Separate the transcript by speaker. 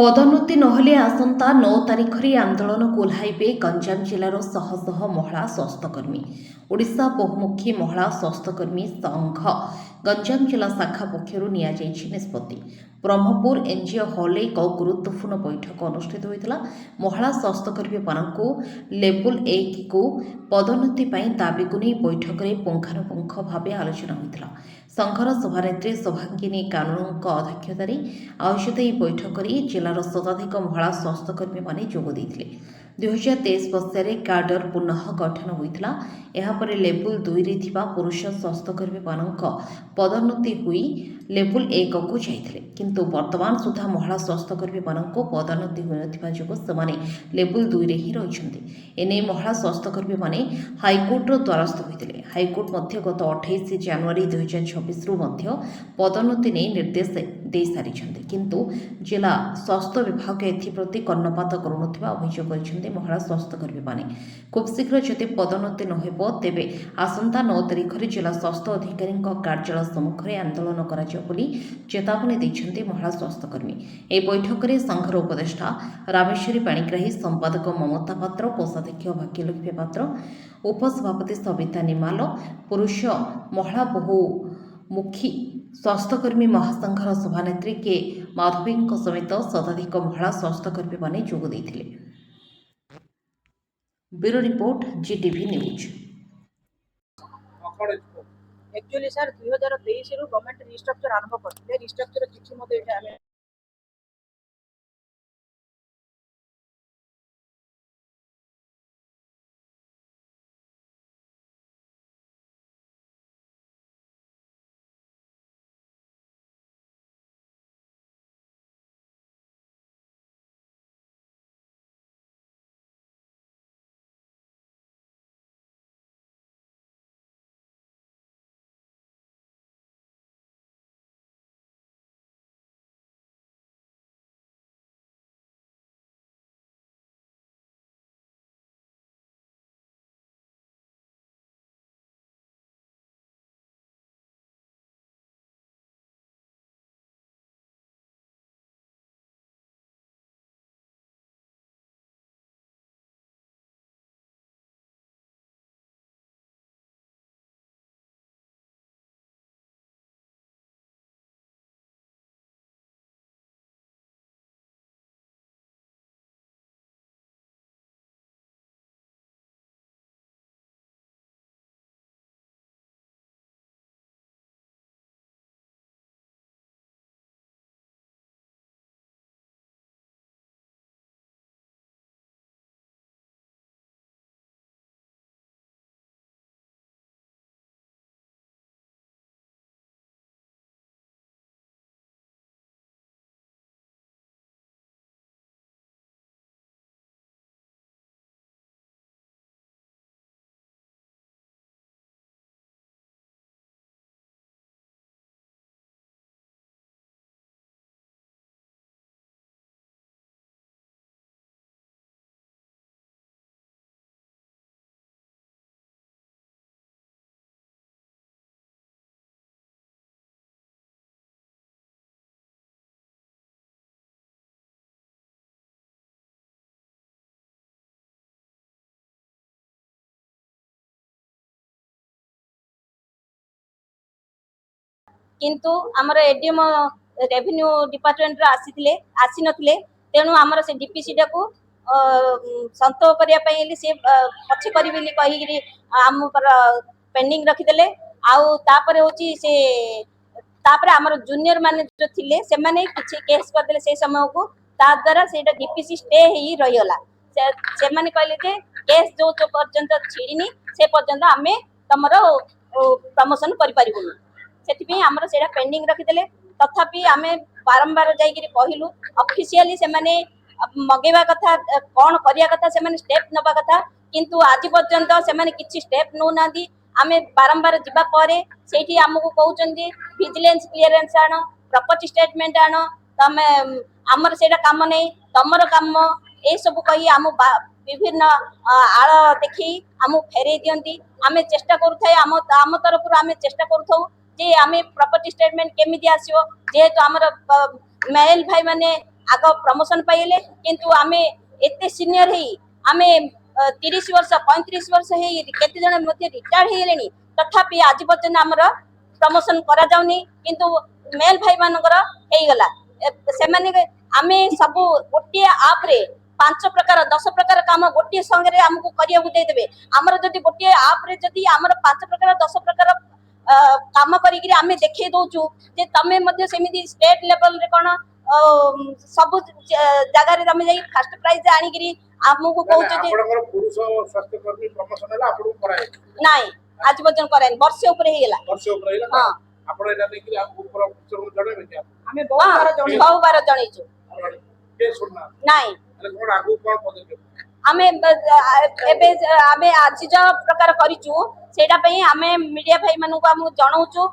Speaker 1: ପଦୋନ୍ନତି ନହେଲେ ଆସନ୍ତା 9 ତାରିଖରେ ଆନ୍ଦୋଳନକୁ ଓହ୍ଲାଇବେ ଗଞ୍ଜାମ ଜିଲ୍ଲାର ଶହ ଶହ ମହିଳା ସ୍ୱାସ୍ଥ୍ୟକର୍ମୀ। ଓଡ଼ିଶା ବହୁମୁଖୀ ମହିଳା ସ୍ୱାସ୍ଥ୍ୟକର୍ମୀ ସଂଘ ଗଞ୍ଜାମ ଜିଲ୍ଲା ଶାଖା ପକ୍ଷରୁ ନିଆଯାଇଛି ନିଷ୍ପତ୍ତି। ବ୍ରହ୍ମପୁର ଏନ୍ଜିଓ ହଲ୍ରେ ଏକ ଗୁରୁତ୍ୱପୂର୍ଣ୍ଣ ବୈଠକ ଅନୁଷ୍ଠିତ ହୋଇଥିଲା। ମହିଳା ସ୍ୱାସ୍ଥ୍ୟକର୍ମୀମାନଙ୍କୁ ଲେବୁଲ 1କୁ ପଦୋନ୍ନତି ପାଇଁ ଦାବିକୁ ନେଇ ବୈଠକରେ ପୁଙ୍ଖାନୁପୁଙ୍ଖ ଭାବେ ଆଲୋଚନା ହୋଇଥିଲା। ସଂଘର ସଭାନେତ୍ରୀ ଶୋଭାଙ୍ଗିନୀ କାନୁନଙ୍କ ଅଧ୍ୟକ୍ଷତାରେ ଆୟୋଜିତ ଏହି ବୈଠକରେ ଜିଲ୍ଲାର ଶତାଧିକ ମହିଳା ସ୍ୱାସ୍ଥ୍ୟକର୍ମୀମାନେ ଯୋଗ ଦେଇଥିଲେ। 2023 ମସିହାରେ କାଡର ପୁନଃ ଗଠନ ହୋଇଥିଲା। ଏହାପରେ ଲେବୁଲ 2ରେ ଥିବା ପୁରୁଷ ସ୍ୱାସ୍ଥ୍ୟକର୍ମୀମାନଙ୍କ ପଦୋନ୍ନତି ହୋଇ ଲେବୁଲ 1କୁ ଯାଇଥିଲେ, କିନ୍ତୁ ବର୍ତ୍ତମାନ ସୁଦ୍ଧା ମହିଳା ସ୍ୱାସ୍ଥ୍ୟକର୍ମୀମାନଙ୍କୁ ପଦୋନ୍ନତି ହୋଇନଥିବା ଯୋଗୁଁ ସେମାନେ ଲେବୁଲ 2ରେ ହିଁ ରହିଛନ୍ତି। ଏନେଇ ମହିଳା ସ୍ୱାସ୍ଥ୍ୟକର୍ମୀମାନେ ହାଇକୋର୍ଟର ଦ୍ୱାରସ୍ଥ ହୋଇଥିଲେ। ହାଇକୋର୍ଟ ମଧ୍ୟ ଗତ 28 ଜାନୁଆରୀ 2026ରୁ ମଧ୍ୟ ପଦୋନ୍ନତି ନେଇ ନିର୍ଦ୍ଦେଶ ଦେଇସାରିଛନ୍ତି, କିନ୍ତୁ ଜିଲ୍ଲା ସ୍ୱାସ୍ଥ୍ୟ ବିଭାଗ ଏଥିପ୍ରତି କର୍ଣ୍ଣପାତ କରୁନଥିବା ଅଭିଯୋଗ କରିଛନ୍ତି ମହିଳା ସ୍ୱାସ୍ଥ୍ୟକର୍ମୀମାନେ। ଖୁବ୍ ଶୀଘ୍ର ଯଦି ପଦୋନ୍ନତି ନ ହେବ ତେବେ ଆସନ୍ତା 9 ତାରିଖରେ ଜିଲ୍ଲା ସ୍ୱାସ୍ଥ୍ୟ ଅଧିକାରୀଙ୍କ କାର୍ଯ୍ୟାଳୟ ସମ୍ମୁଖରେ ଆନ୍ଦୋଳନ କରାଯିବ ବୋଲି ଚେତାବନୀ ଦେଇଛନ୍ତି ମହିଳା ସ୍ୱାସ୍ଥ୍ୟକର୍ମୀ। ଏହି ବୈଠକରେ ସଂଘର ଉପଦେଷ୍ଟା ରାମେଶ୍ୱରୀ ପାଣିଗ୍ରାହୀ, ସମ୍ପାଦକ ମମତା ପାତ୍ର, କୋଷାଧ୍ୟକ୍ଷ ଭାଗ୍ୟଲକ୍ଷ୍ମୀ ପାତ୍ର, ଉପସଭାପତି ସବିତା ନିମାଲ, ପୁରୁଷ ମହିଳା ବହୁମୁଖୀ ସ୍ୱାସ୍ଥ୍ୟକର୍ମୀ ମହାସଂଘର ସଭାନେତ୍ରୀ କେ ମାଧବୀଙ୍କ ସମେତ ଶତାଧିକ ମହିଳା ସ୍ୱାସ୍ଥ୍ୟକର୍ମୀମାନେ ଯୋଗ ଦେଇଥିଲେ। Bureau report, Zee TV news.
Speaker 2: Actually sir 2023 रु गवर्नमेंट रिस्ट्रक्चर आरंभ करथिले। रिस्ट्रक्चर चिठी मध्ये एटा आमे किंतु हमर एडीएम रेवेन्यू डिपार्टमेंट आसीथिले आसी नथिले। तेणु हमर से डीपीसी को संतो करिया पई से पछे करी बिली कहि हम पर पेंडिंग रखिदेले। आउ तापरे होची से तापरे हमर जूनियर माने जो थिले से माने किछि केस कर देले से समय को ता द्वारा सेटा डीपीसी स्टे ही रहियला। से माने कहले जे केस जो पर्यंत छिड़िनी से पर्यंत हमें तमरो प्रमोशन करि परिबुनी। सेथिपि हमर सेटा पेंडिंग रखिदेले। तथापि आमे बारंबार जाइकि कहिलु ऑफिशियली से माने मगेवा कथा कोन करिया कथा से माने स्टेप नबा कथा, किंतु आज पर्यंत से माने किछि स्टेप नो नादी। आमे बारंबार जिबा परे सेठी हमकु कहउचंदी विजिलेंस क्लियरेंस आनो, प्रॉपर्टी स्टेटमेंट आनो, तमे हमर सेटा काम नै, तमरो काम ए सब कहि हम विभिन्न आळ देखि हम फेरे दियंती। आमे चेष्टा करूथाय हम तरफ आमे चेष्टा करूथौ जे आमे प्रॉपर्टी स्टेटमेंट केमिति आसीओ, जेहेतु हमर मेल भाई माने आग प्रमोशन पाइले किंतु आमे एते सीनियर हेई आमे 30 वर्ष 35 वर्ष हेई केते जण मध्ये रिटायर्ड हेलेनी तथापि आज पर्यंत हमर प्रमोशन करा जाउनी किंतु मेल भाई मानकर हेई गला से माने आमे सब गोटे आप रे 5 प्रकार 10 प्रकार काम गोटे संगे रे हमको करिया दे देबे हमर जदी गोटे आप रे जदी हमर 5 प्रकार 10 प्रकार काम करी आमे देखे दउचु जे तमे मध्ये सेमिति स्टेट लेवल रे कोन सब जगह रे तमे जाई फर्स्ट प्राइज आनी गिरी हमको कहउछ जे
Speaker 3: आपनकर पुरुष स्वास्थ्य कर्मी प्रमोशन हला आपन कराए
Speaker 2: नाही आज पर्यंत कराइन वर्ष ऊपर हे गेला
Speaker 3: वर्ष ऊपर हला
Speaker 2: हां
Speaker 3: आपण एटा देखि हमको ऊपर जणेबे कि
Speaker 2: हमें बहुत बार जणैछु
Speaker 3: के सुनना
Speaker 2: नाही
Speaker 3: अरे कोन आगु कोन पदक्षेप
Speaker 2: आमे एबे आमे आज जो प्रकार करिचु सेटा पई आमे मीडिया भाई मानू को हम जणाउछु